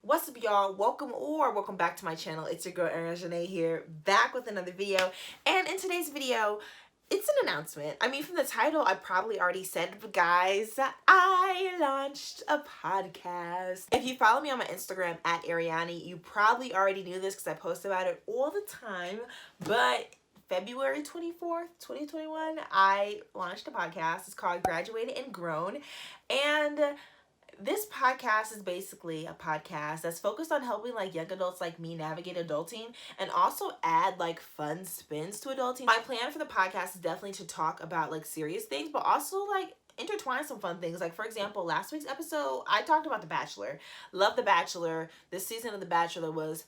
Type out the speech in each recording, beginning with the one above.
What's up, y'all? Welcome back to my channel. It's your girl Ariana here, back with another video. And in today's video, it's an announcement. I mean, from the title, I probably already said, but guys, I launched a podcast. If you follow me on my Instagram at Ariani, you probably already knew this because I post about it all the time. But February 24th, 2021, I launched a podcast. It's called Graduated and Grown. And this podcast is basically a podcast that's focused on helping like young adults like me navigate adulting and also add like fun spins to adulting. My plan for the podcast is definitely to talk about like serious things, but also like intertwine some fun things. Like for example, last week's episode, I talked about The Bachelor. Love The Bachelor. This season of The Bachelor was...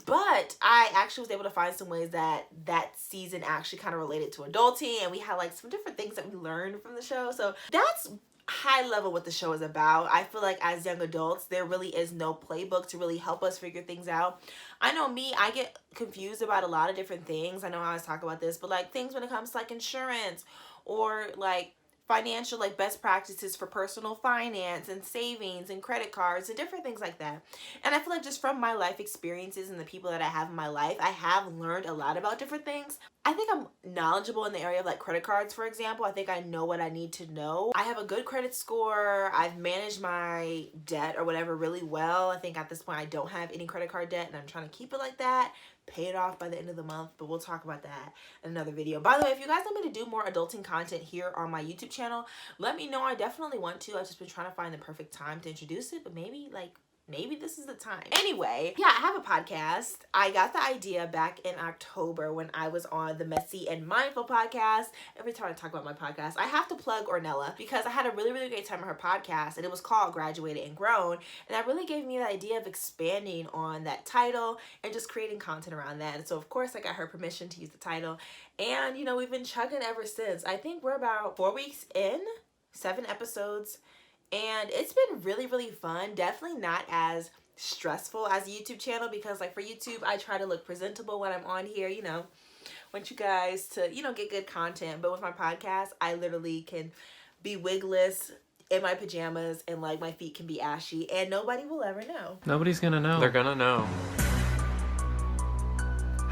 But I actually was able to find some ways that season actually kind of related to adulting, and we had like some different things that we learned from the show. So that's high level what the show is about. I feel like as young adults, there really is no playbook to really help us figure things out. I know me, I get confused about a lot of different things. I know I always talk about this, but like things when it comes to like insurance or like financial like best practices for personal finance and savings and credit cards and different things like that. And I feel like just from my life experiences and the people that I have in my life, I have learned a lot about different things. I think I'm knowledgeable in the area of like credit cards, for example. I think I know what I need to know. I have a good credit score. I've managed my debt or whatever really well. I think at this point I don't have any credit card debt and I'm trying to keep it like that. Pay it off by the end of the month, but we'll talk about that in another video. By the way, if you guys want me to do more adulting content here on my YouTube channel, let me know. I definitely want to. I've just been trying to find the perfect time to introduce it, but maybe this is the time. Anyway, yeah, I have a podcast. I got the idea back in October when I was on the Messy and Mindful podcast. Every time I talk about my podcast, I have to plug Ornella because I had a really, really great time on her podcast, and it was called Graduated and Grown. And that really gave me the idea of expanding on that title and just creating content around that. And so, of course, I got her permission to use the title. And, you know, we've been chugging ever since. I think we're about 4 weeks in, 7 episodes. And it's been really, really fun. Definitely not as stressful as a YouTube channel because like for YouTube, I try to look presentable when I'm on here, you know, want you guys to, you know, get good content. But with my podcast, I literally can be wigless in my pajamas and like my feet can be ashy and nobody will ever know. Nobody's gonna know. They're gonna know.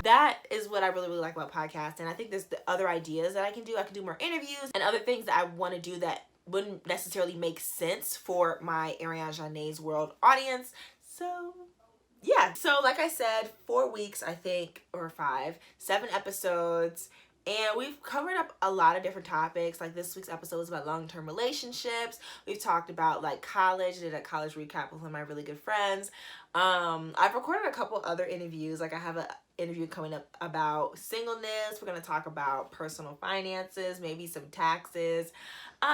That is what I really, really like about podcasts. And I think there's the other ideas that I can do. I can do more interviews and other things that I want to do that wouldn't necessarily make sense for my Ariana Janae's World audience. So yeah, so like I said, 4 weeks I think, or 5, 7 episodes, and we've covered up a lot of different topics. Like this week's episode was about long-term relationships. We've talked about like college, did a college recap with one of my really good friends. I've recorded a couple other interviews. Like I have an interview coming up about singleness. We're going to talk about personal finances, maybe some taxes,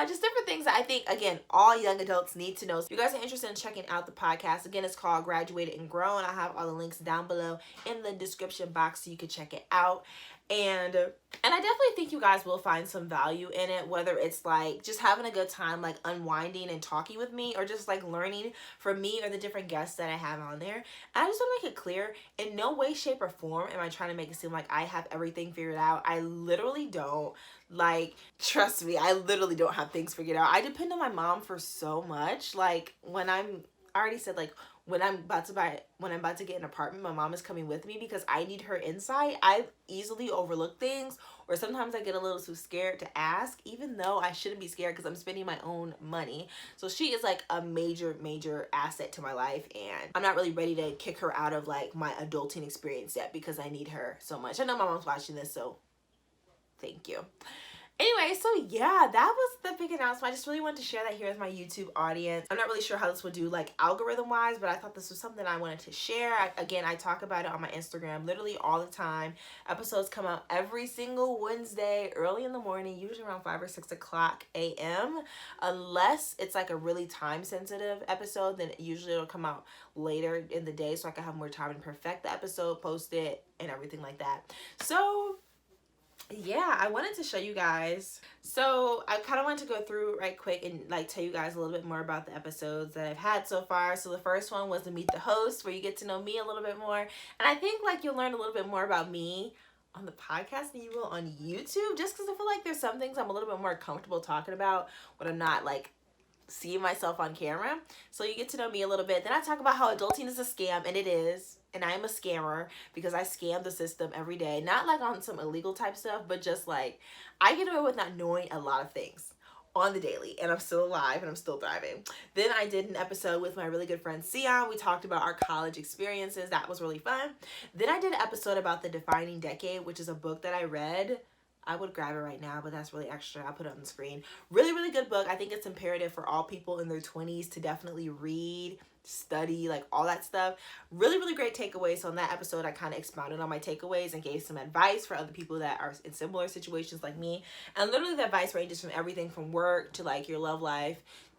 just different things that I think, again, all young adults need to know. So if you guys are interested in checking out the podcast, again, it's called Graduated and Grown. I have all the links down below in the description box so you can check it out. And I definitely think you guys will find some value in it, whether it's like just having a good time, like unwinding and talking with me, or just like learning from me or the different guests that I have on there. And I just want to make it clear, in no way, shape, or form am I trying to make it seem like I have everything figured out. I literally don't. Like, trust me, I literally don't have things figured out. I depend on my mom for so much. Like when I already said like, when I'm about to get an apartment, my mom is coming with me because I need her insight. I easily overlook things, or sometimes I get a little too scared to ask, even though I shouldn't be scared because I'm spending my own money. So she is like a major, major asset to my life, and I'm not really ready to kick her out of like my adulting experience yet because I need her so much. I know my mom's watching this, so thank you. Anyway, so yeah, that was the big announcement. I just really wanted to share that here with my YouTube audience. I'm not really sure how this would do like algorithm wise, but I thought this was something I wanted to share. Again, I talk about it on my Instagram literally all the time. Episodes come out every single Wednesday early in the morning, usually around 5 or 6 o'clock a.m. Unless it's like a really time sensitive episode, then usually it'll come out later in the day so I can have more time to perfect the episode, post it, and everything like that. So yeah, I wanted to show you guys. So I kind of wanted to go through right quick and like tell you guys a little bit more about the episodes that I've had so far. So the first one was to meet the host, where you get to know me a little bit more, and I think like you'll learn a little bit more about me on the podcast than you will on YouTube, just because I feel like there's some things I'm a little bit more comfortable talking about when I'm not like see myself on camera. So you get to know me a little bit. Then I talk about how adulting is a scam, and it is. And I am a scammer because I scam the system every day. Not like on some illegal type stuff, but just like I get away with not knowing a lot of things on the daily, and I'm still alive and I'm still thriving. Then I did an episode with my really good friend Sion. We talked about our college experiences. That was really fun. Then I did an episode about The Defining Decade, which is a book that I read. I would grab it right now, but that's really extra. I'll put it on the screen. Really, really good book. I think it's imperative for all people in their 20s to definitely read, study, like all that stuff. Really, really great takeaways. So in that episode, I kind of expounded on my takeaways and gave some advice for other people that are in similar situations like me. And literally the advice ranges from everything from work to like your love life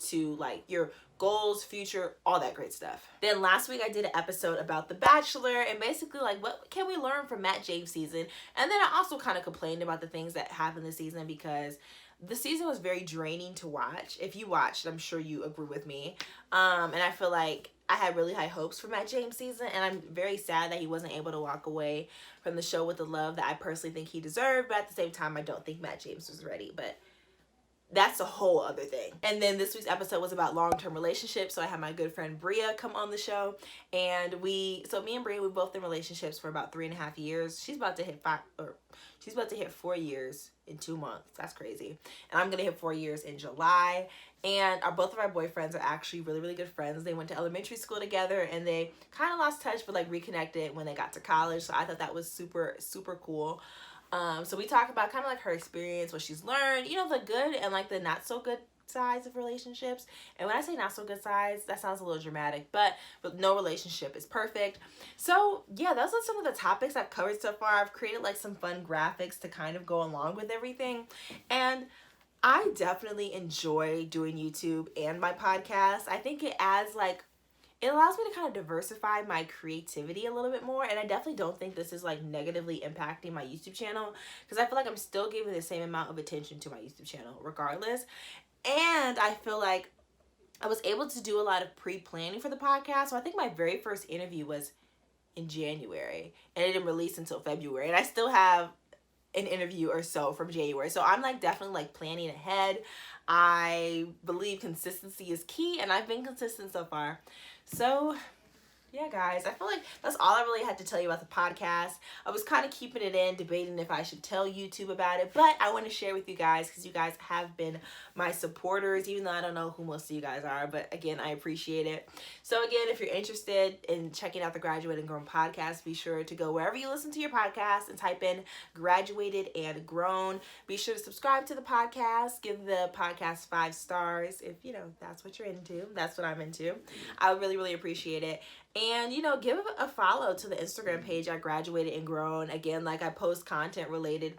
to like your goals, future, all that great stuff. Then last week I did an episode about The Bachelor and basically like what can we learn from Matt James' season. And then I also kind of complained about the things that happened this season because the season was very draining to watch. If you watched, I'm sure you agree with me. And I feel like I had really high hopes for Matt James' season, and I'm very sad that he wasn't able to walk away from the show with the love that I personally think he deserved. But at the same time, I don't think Matt James was ready. But that's a whole other thing. And then this week's episode was about long-term relationships. So I had my good friend Bria come on the show, and me and Bria, we both in relationships for about 3.5 years. She's about to hit 4 years in 2 months. That's crazy. And I'm gonna hit 4 years in July. And both of our boyfriends are actually really, really good friends. They went to elementary school together, and they kind of lost touch but like reconnected when they got to college. So I thought that was super, super cool. So we talk about kind of like her experience, what she's learned, you know, the good and like the not so good sides of relationships. And when I say not so good sides, that sounds a little dramatic, but no relationship is perfect. So yeah, those are some of the topics I've covered so far. I've created like some fun graphics to kind of go along with everything. And I definitely enjoy doing YouTube and my podcast. I think it allows me to kind of diversify my creativity a little bit more. And I definitely don't think this is like negatively impacting my YouTube channel because I feel like I'm still giving the same amount of attention to my YouTube channel regardless. And I feel like I was able to do a lot of pre-planning for the podcast. So I think my very first interview was in January and it didn't release until February. And I still have an interview or so from January. So I'm like definitely like planning ahead. I believe consistency is key, and I've been consistent so far. So yeah, guys, I feel like that's all I really had to tell you about the podcast. I was kind of keeping it in, debating if I should tell YouTube about it, but I want to share with you guys because you guys have been my supporters, even though I don't know who most of you guys are, but again, I appreciate it. So again, if you're interested in checking out the Graduated and Grown podcast, be sure to go wherever you listen to your podcast and type in Graduated and Grown. Be sure to subscribe to the podcast, give the podcast 5 stars if, you know, that's what you're into. That's what I'm into. I would really, really appreciate it. And, you know, give a follow to the Instagram page I Graduated and Grown. Again, like I post content related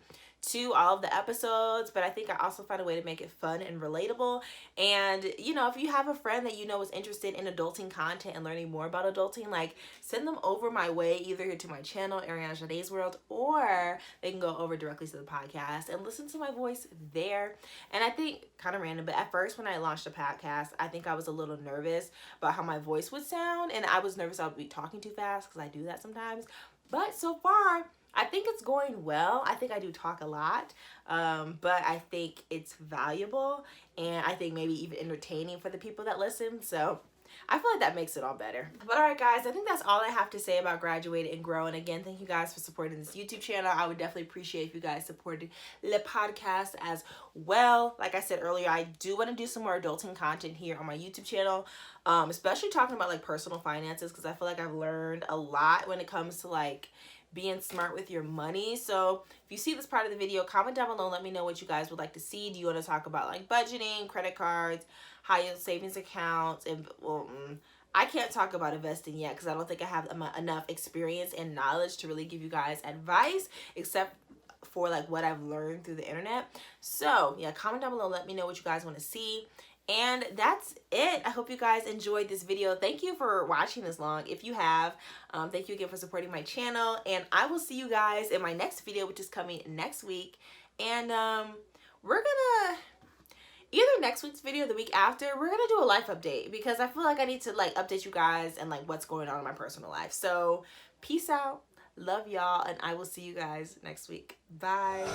to all of the episodes, but I think I also find a way to make it fun and relatable. And, you know, if you have a friend that you know is interested in adulting content and learning more about adulting, like send them over my way, either here to my channel, Ariana Jade's World, or they can go over directly to the podcast and listen to my voice there. And I think, kind of random, but at first when I launched the podcast, I think I was a little nervous about how my voice would sound, and I was nervous I would be talking too fast because I do that sometimes. But so far, I think it's going well. I think I do talk a lot, but I think it's valuable, and I think maybe even entertaining for the people that listen. So I feel like that makes it all better. But all right, guys, I think that's all I have to say about Graduated and Grow. And again, thank you guys for supporting this YouTube channel. I would definitely appreciate if you guys supported the podcast as well. Like I said earlier, I do want to do some more adulting content here on my YouTube channel, especially talking about like personal finances, because I feel like I've learned a lot when it comes to like being smart with your money. So if you see this part of the video, comment down below, let me know what you guys would like to see. Do you want to talk about like budgeting, credit cards, high yield savings accounts, and I can't talk about investing yet because I don't think I have enough experience and knowledge to really give you guys advice, except for like what I've learned through the internet. So yeah, comment down below, let me know what you guys want to see. And that's it. I hope you guys enjoyed this video. Thank you for watching this long. If you have, thank you again for supporting my channel. And I will see you guys in my next video, which is coming next week. And we're gonna, either next week's video or the week after, we're gonna do a life update because I feel like I need to like update you guys and like what's going on in my personal life. So peace out. Love y'all. And I will see you guys next week. Bye.